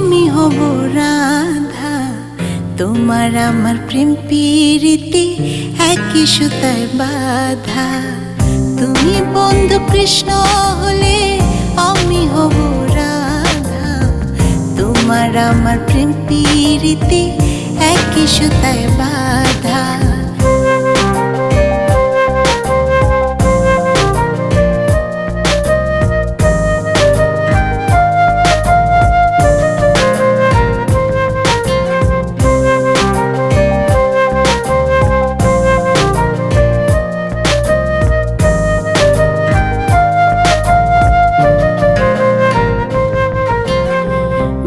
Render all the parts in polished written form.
আমি হব রাধা, তোমার আমার প্রেম প্রীতি একই সুতায় বাঁধা। তুমি বন্ধু কৃষ্ণ হলে আমি হব রাধা, তোমার আমার প্রেম প্রীতি একই সুতায় বাঁধা।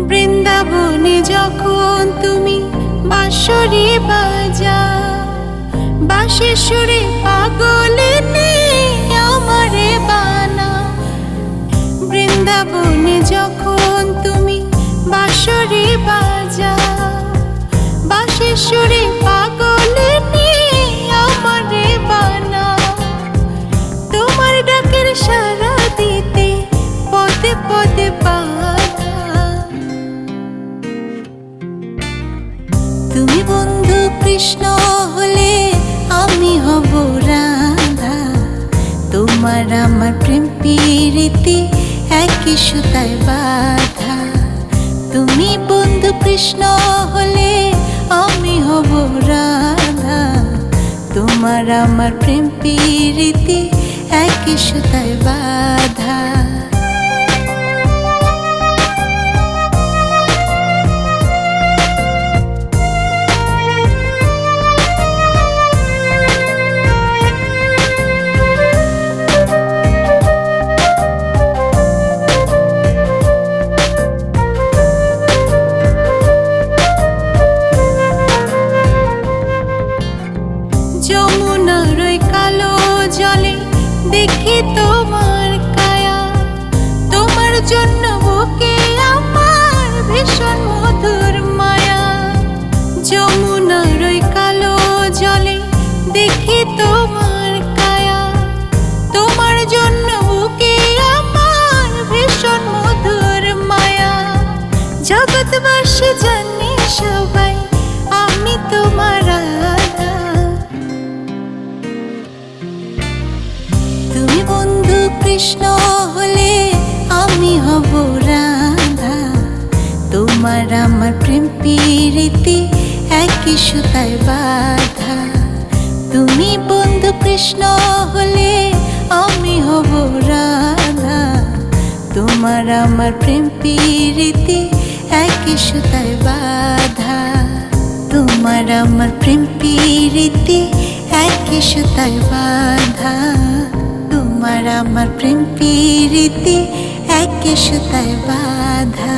বৃন্দাবনে যখন তুমি বাঁশরি বাজাও, বাঁশির সুরে পাগলে আমারে বানাও। বৃন্দাবনে যখন তুমি বাঁশরি বাজাও, বাঁশির সুরে পাগলে আমারে বানাও। তোমার ডাকের সাড়া দিতে পদে পদে তুমি বন্ধু কৃষ্ণ হলে আমি হব রাধা, তোমার আমার প্রেম প্রীতি একই সুতায় বাঁধা। তুমি বন্ধু কৃষ্ণ হলে আমি হব রাধা, তোমার আমার প্রেম প্রীতি একই সুতায় বাঁধা। যমুনার ওই কালো জলে দেখি তোমার কায়া, তোমার জন্য বুকে আমার ভীষণ মধুর মায়া। যমুনার ওই কালো জলে দেখি তোমার কায়া, তোমার জন্য বুকে আমার ভীষণ মধুর মায়া। জগৎবাসী জানে সবাই আমি তোমার রাধা, তুমি বন্ধু কৃষ্ণ হলে আমি হব রাধা, তোমার আমার প্রেম প্রীতি একই সুতায় বাঁধা। তুমি বন্ধু কৃষ্ণ হলে আমি হব রাধা, তোমার আমার প্রেম প্রীতি একই সুতায় বাঁধা। তোমার আমার প্রেম প্রীতি একই সুতায় বাঁধা, তোমার আমার প্রেম প্রীতি একই সুতায় বাঁধা।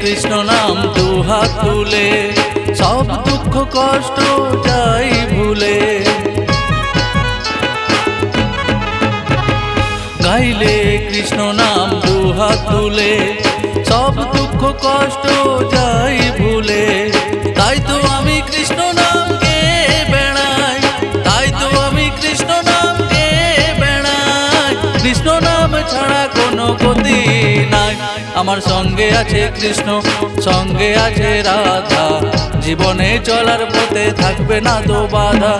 কৃষ্ণ নাম দুহাত তুলে সব দুঃখ কষ্ট যাই ভুলে। গাইলে কৃষ্ণ নাম দুহাত তুলে সব দুঃখ কষ্ট যাই ভুলে। তাই তো আমি কৃষ্ণ নাম গে বেড়াই, তাই তো আমি কৃষ্ণ নাম গে বেড়াই। কৃষ্ণ নাম ছাড়া কোনো গতি নাই, আমার সঙ্গে আছে কৃষ্ণ, সঙ্গে আছে রাধা। জীবনে চলার পথে থাকবে না তো বাধা।